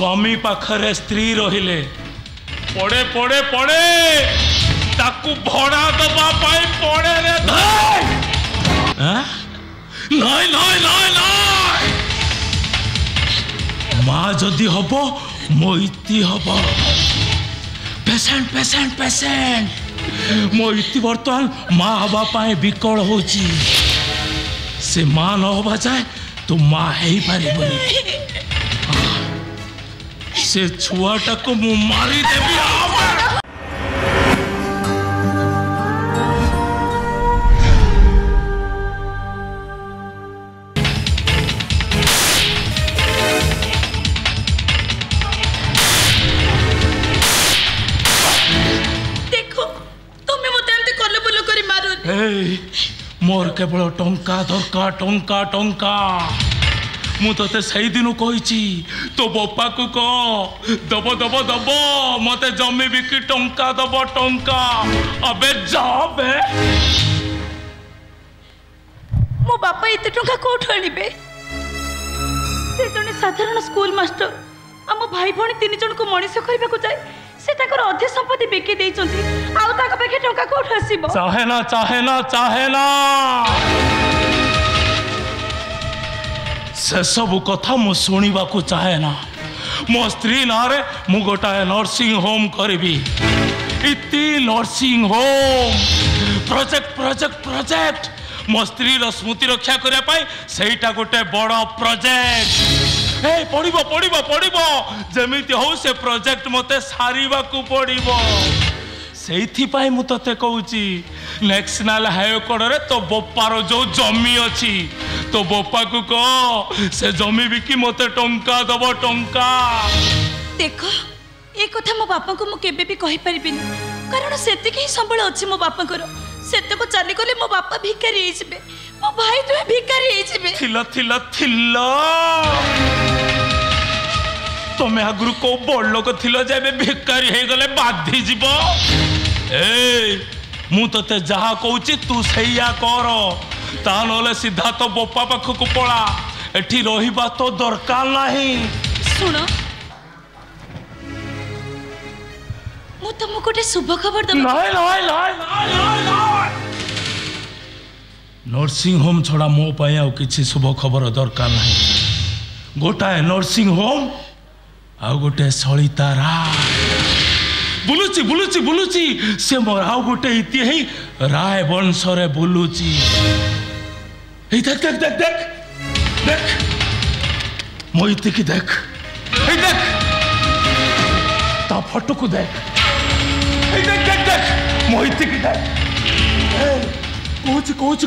स्वामी पाखरे स्त्री रहिले पड़े पड़े पड़े ताकू भड़ा दबा पाई पड़े रे नाई नाई नाई नाई माँ जदि हब मोइती हब पेसेंट पेसेंट पेसेंट मोइती बर्तमान माँ हवा पाए विकल होची से माँ न हवा जाए तो माँ है ही पारे से छुआटा को मु मारी देवी देखो तुम्हें मत एमती करले बोलो करी मारो मोर केवल टंका दरकार टंका टंका मु ते सही दिन कही तो बापा को कह दब दब दब मत जमी बिकी टंका दब टंका अबे जाबे मो बापा एते टंका कोठ आनिबे से जने साधारण स्कूल मास्टर आम भाई भणी तीन जन को मनीष करबा को जाय से ताकर अधे संपत्ति बेके देइचंती आउ ताका पाखे टंका कोठ आसीबो चाहे ना से सब कथा मु शुणा को चाहे ना मो स्त्री ना रे मु गोटाए नर्सिंग होम करी इति nursing home project project project मो स्त्री स्मृति रक्षा करने सेटा गोटे बड़ प्रोजेक्ट पड़िबो पड़िबो पड़िबो जेमिति हो से प्रोजेक्ट मते सारिबा को पड़िबो सेइथि मु तते कहूची नेशनल हाईकोर्ट रे तो बोपार जो जमी अच्छी तो बोपा को कह से जमी बिकी मते टंका दब टंका देखो ए कथा मो बापा को मु केबे भी कहि परिबिनी कारण सेति के संबळ अछि मो बापा को सेते को चाली गले मो बापा भिखारी हिसबे मो भाई तो भिखारी हिसबे थिला थिला थिला तमे आगुरु को बड़ लोक थिलो जेबे भिखारी हे गले बाधी जीवो मु तते जहा कहूची तू सैया कर ता नले सीधा तो बोपा पाखक पड़ा एठी रहिबा तो दरकार नहीं सुन मु तुमको गोटे शुभ खबर दब नहीं नहीं नहीं नहीं नर्सिंग होम छड़ा मो पाए आ किछि शुभ खबर दरकार नहीं गोटाए नर्सिंग होम आ गोटे सलितारा बुलुची बुलुची बुलुची से मोर आउ गोटे इति है राय वंश रे बुलुची देख देख देख देख देख मोइती की देख देख ता फोटो को देख देख देख देख मोइती की देख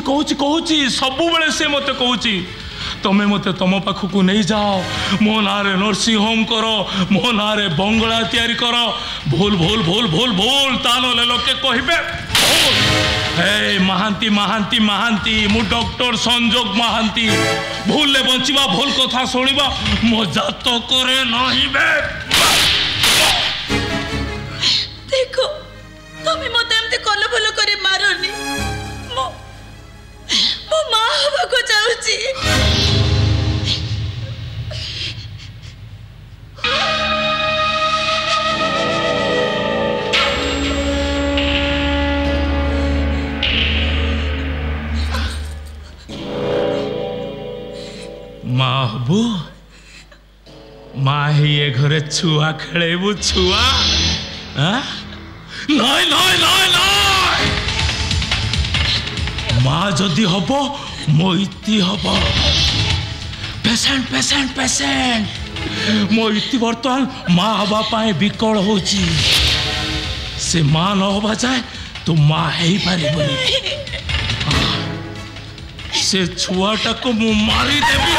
कहूची सबु बेले से मते कहूची तमें मते तुम पाखक नहीं जाओ मो ना रे नर्सिंग होम करो मो ना रे बंगला तैयारी करो भूल भूल भूल भूल भूल ता नले लोके कहबे हे महांती महांती महांती मु डॉक्टर संजोग महांती भूल ले बंचिबा भूल कथा सुनिबा मो जात करे नहीं बे देखो तमें मते एमते कल भलो करे मारनी मो मां हवा को जाउची माहबू माँ ही ये घरे छुआ खेलेबू छुआ नहीं नहीं नहीं नहीं माँ जदि हब मोइती हब पेसेंट पेसेंट पेसेंट मोइती बर्तमान माँ हवा पाए विकल होची से माँ न हवा जाए तो माँ है ही पारे से छुआटा को मु मारी देवी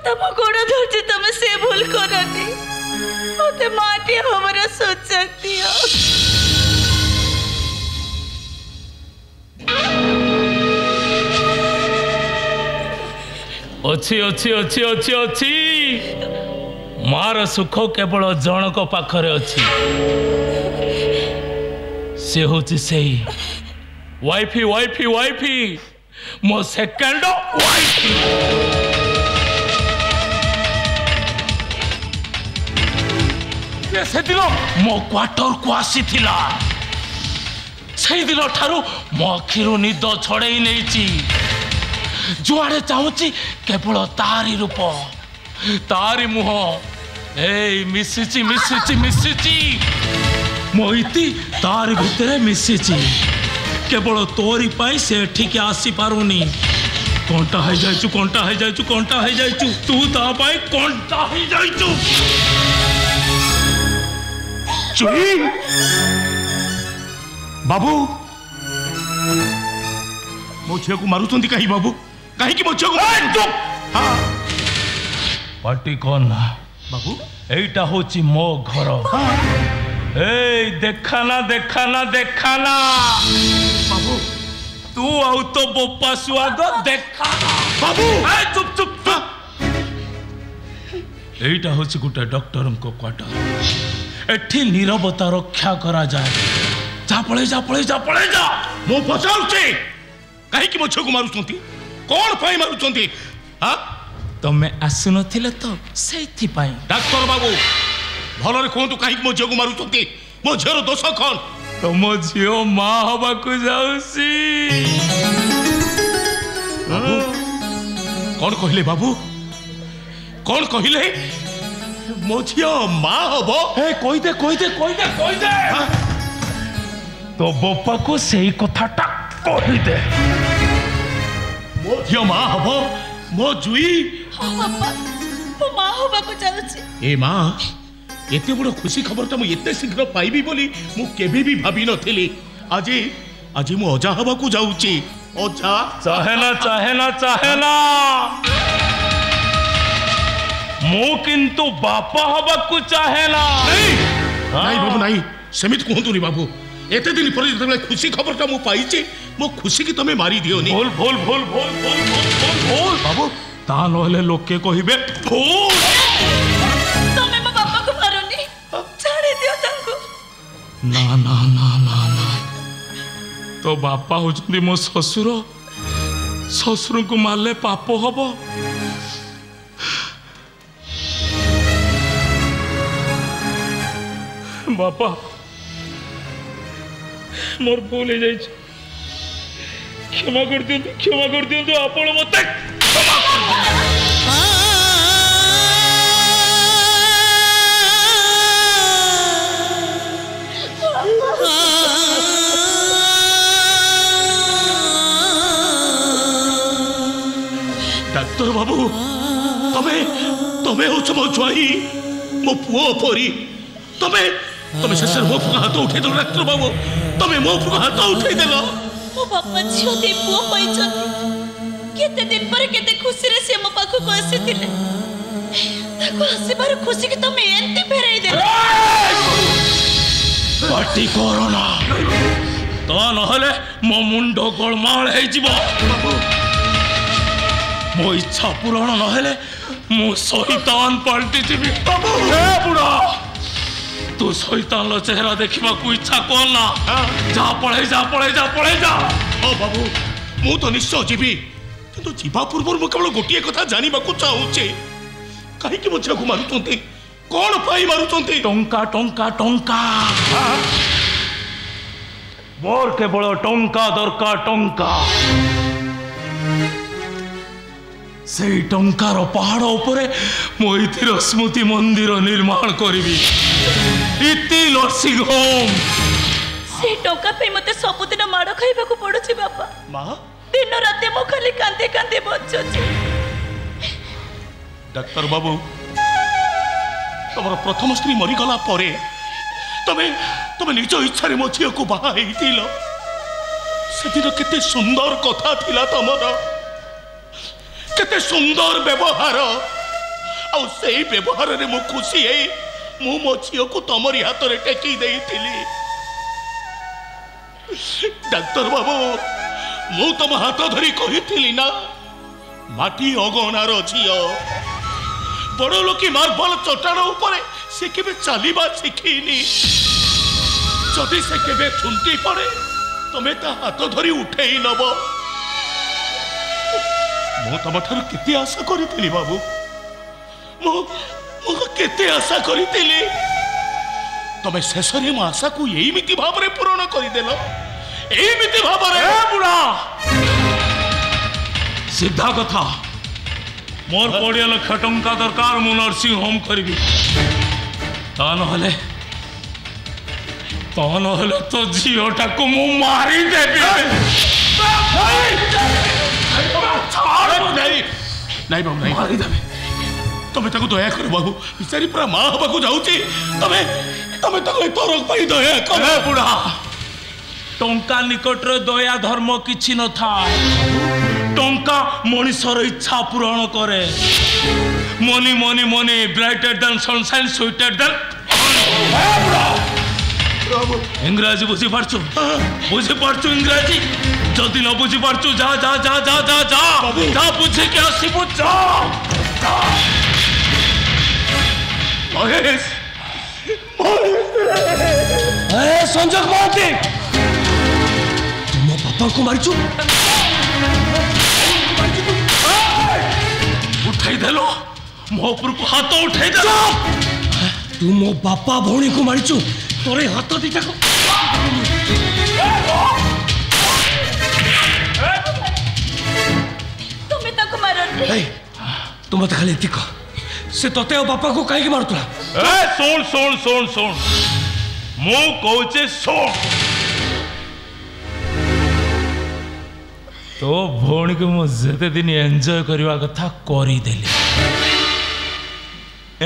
तम गोड़ धरती तुम से भूल करनी मते माटी हमरा सोचक दियो अच्छी अच्छी अच्छी अच्छी अच्छी मार सुख केवल जनक पाखरे अच्छी से होची सेही वाइफी वाइफी वाइफी मो सेकंड वाइफी से दिन मो क्वार्टर को आसी थिला से दिन ठारू मो अखिरु निद छड़े नहीं जुआड़े चाहूची केवल तारी रूप तारी मुह ए मिसिची मिसिची मिसिची मोइती तार भितरे मिसिची केवल तोरी पाई से ठीक आसी पारुनी कंटा है जाइचु कंटा है जाइचु कंटा है जाइचु तू ता पाई कंटा है जाइचु चुई बाबू मो झियो को मारुचंदी कहीं बाबू कहीं की मो झियो को चुप हां पार्टी कौन ना बाबू एटा होची मो घर ए देखाना देखाना देखाना बाबू तू आउ तो बोपा सुआग देखाना बाबू ए चुप चुप चुप एटा होची गुटे डॉक्टर को क्वार्टर एठी नीरवता रक्षा करा जाए जा पळे जा पळे जा पळे जा मो पचाउचे कहीं की मो छो को मारुचंती कौन पाई मारुचंती हां तमें आसुन थिले तो सेथि पाई डॉक्टर बाबू भलरे कहतु कहीं मो झील को मारुचंती मो झीर दोष कौन तो मो झील माँ हवा को जाउसी कौन कहले बाबू कौन कहले मो झील माँ हबो ए कोई दे कोई दे कोई दे कोई दे तो बोपा को सही कथाटा कहि दे मो झील माँ हबो मो जुई हाँ बापा मो माँ हवा को जाउची ए माँ एते बड़ खुशी खबर तो मुझे शीघ्र पाइबी बोली मु केबे भी भाभी नथिली आज आज मु अजा हवा को जाउची अजा चाहेना चाहेना चाहेना मु किंतु बापा हवा को चाहेना नहीं नहीं बाबू नहीं समित कहतु नी बाबू एते दिन पर जब खुशी खबर ता मु पाइची मो खुशी की तमे मारी दियो नी भूल भूल भूल भूल भूल भूल भूल बाबू ता नहले लोके कहिबे भूल तमे मो बापा को मारोनी छाड़ी दियो तांको ना ना ना ना ना तो बापा होचंदी मो ससुर ससुर को मारले पाप हबो बापा मोर भूल हो जाए क्षमा कर दियंतु आपण मते डाक्टर बाबू तमे तमे हो मो जुआई मो पुओ परी तमे तमे शेषर मो फुका हाथ उठे दो डाक्टर बाबू तमे मो फुका हाथ उठे देलो मो बापा झियो दे पुओ पाइछन केते दिन पर केते खुशी रे से मो पाखु को आसीथिले ताको आसीबार खुशी के तमे एंती फेराई दे पार्टी कोरोना तो नहले मो मुंडो गोलमाल हे जीवो मो इच्छा पूरण नहले मो शैतान पलटी जीवी बाबू हे बुढ़ा तू शैतान चेहरा देखा को इच्छा कर ना जा पड़े जा पड़े जा पड़े जा ओ बाबू मु तो निश्चय जीवी किंतु जीवा पूर्व मु केवल गोटिए कथा जानिबा को चाहूचे काहे कि मुझे को मारुचंती कौन पाई मारुचंती टंका टंका टंका मोर केवल टंका दरकार टंका से टंकार पहाड़ उपरे मोहितीर स्मृति मंदिर निर्माण करी इति नर्सिंग होम से टंका पे मते सबुदिन माड़ खाइबा को पड़ुछि बापा मां दिन रात मो खाली कांदे कांदे बचुछि डाक्टर बाबू तमर प्रथम स्त्री मरी गला परे तमे तमे निज इच्छा रे मो झियो को बाहा हेतिलो सेदिन केते सुंदर कथा थिला तमर केते सुंदर व्यवहार आ सेई व्यवहार रे मो खुशी है मु मो झियो को तमरी हाथ रे टेकी देइथिली डाक्टर बाबू मु तम हाथ धरी कहिथिली ना माटी अगणार झियो बड़ लोकी मार्बल चट्टाण उपरे से केबे चलीबा शिखिनी जदि से केबे छुंटी पड़े तमे ता हाथ धरी उठेई नब मु तम ठार केते आशा करिथिली बाबू मु केते आशा करिथिली तमे शेष में मो आशा को यही भाव में पूरण करदेल यही भाव बुढ़ा सीधा कथा मोर 20 लाख टंका दरकार मु नर्सिंग होम करी ता नहले तो झीटा को मु मारी देबी नहीं बाबू नहीं मारी देबे तमे ताको दया कर बाबू बिचारी पूरा मां हबा को जाउची तमे ताको तोरक पाई दया कर बुढ़ा टंका निकट रे दया धर्म किछि न था टंका मनुष्यर इच्छा पूरण करे money money money brighter than sunshine sweeter than इंग्राजी बुझी पारछु इंग्राजी जदि न बुझी पारछु जा जा जा जा जा जा जा बुझे के आसीबु जा महेश ए संजय महांती तुम पापा को मारछु उठाई देलो मो ऊपर को हाथ उठाई देलो तू मो बापा भौणी को मारिछु तोरे हाथ दीटा को तुम्हें ताको मारन रे तुम मत खाली एतिक से तोते और बापा को काहे के मारतला ए सुन सुन सुन सुन मु कहूचे सुन तो भौणी को मु जेते दिन एंजॉय करवा कथा करी देली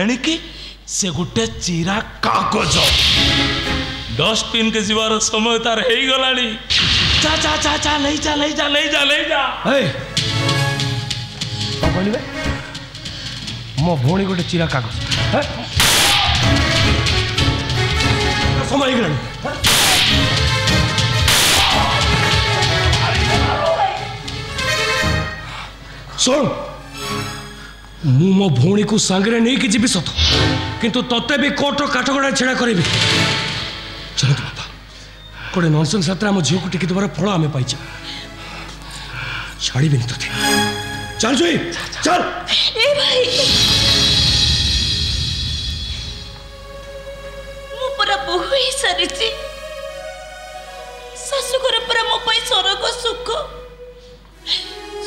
एणिकी से गुटे चिरा कागज डस्टबिन के जीवार समय तार हे गलानी चा चा चा चा ले जा ले जा ले जा ले जा ए बोलिबे मो भौणी गुटे चिरा कागज समय गलानी सुन मु मो भौणी को सांगरे नहीं कि जीवी सत किंतु तते भी कोर्ट काठगड़ा छेड़ा करी चलो तो बाबा कोड़े नॉनसेंस यात्रा आम झील को टिकी देवार फल आम पाई छाड़ी भी नहीं तो चल जुई चल ए भाई मु पूरा बहु ही सारी शाशुघर पूरा मो पाई स्वर्ग सुख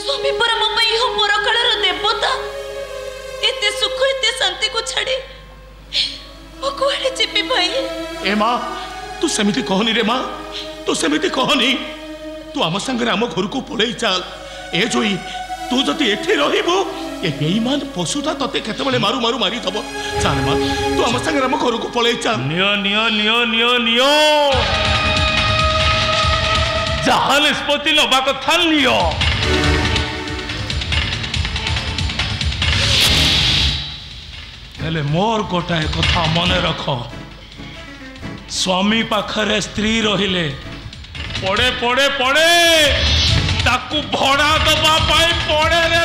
स्वामी पूरा मो पाई हो परकालर देवता एते सुख एते शांति को छाड़ी मो कुआडे जीवी भाई ए मां तू सेमिति कहनी रे मां तू सेमिति कहनी तू आम संगे आम घर को पड़े चल ए जोई तू जदि एठी रहिबो ए बेईमान पशुटा तते केतबेले मारू मारू मारी थबो चल मां तू आम संगे आम घर को पड़े चल neo neo neo neo neo जहां निष्पत्ति लबा कथा नियो हेले मोर गोटाए कथा मन रख स्वामी पाखरे स्त्री रहिले पड़े पड़े पड़े ताकू भड़ा दबा पाई पड़े रे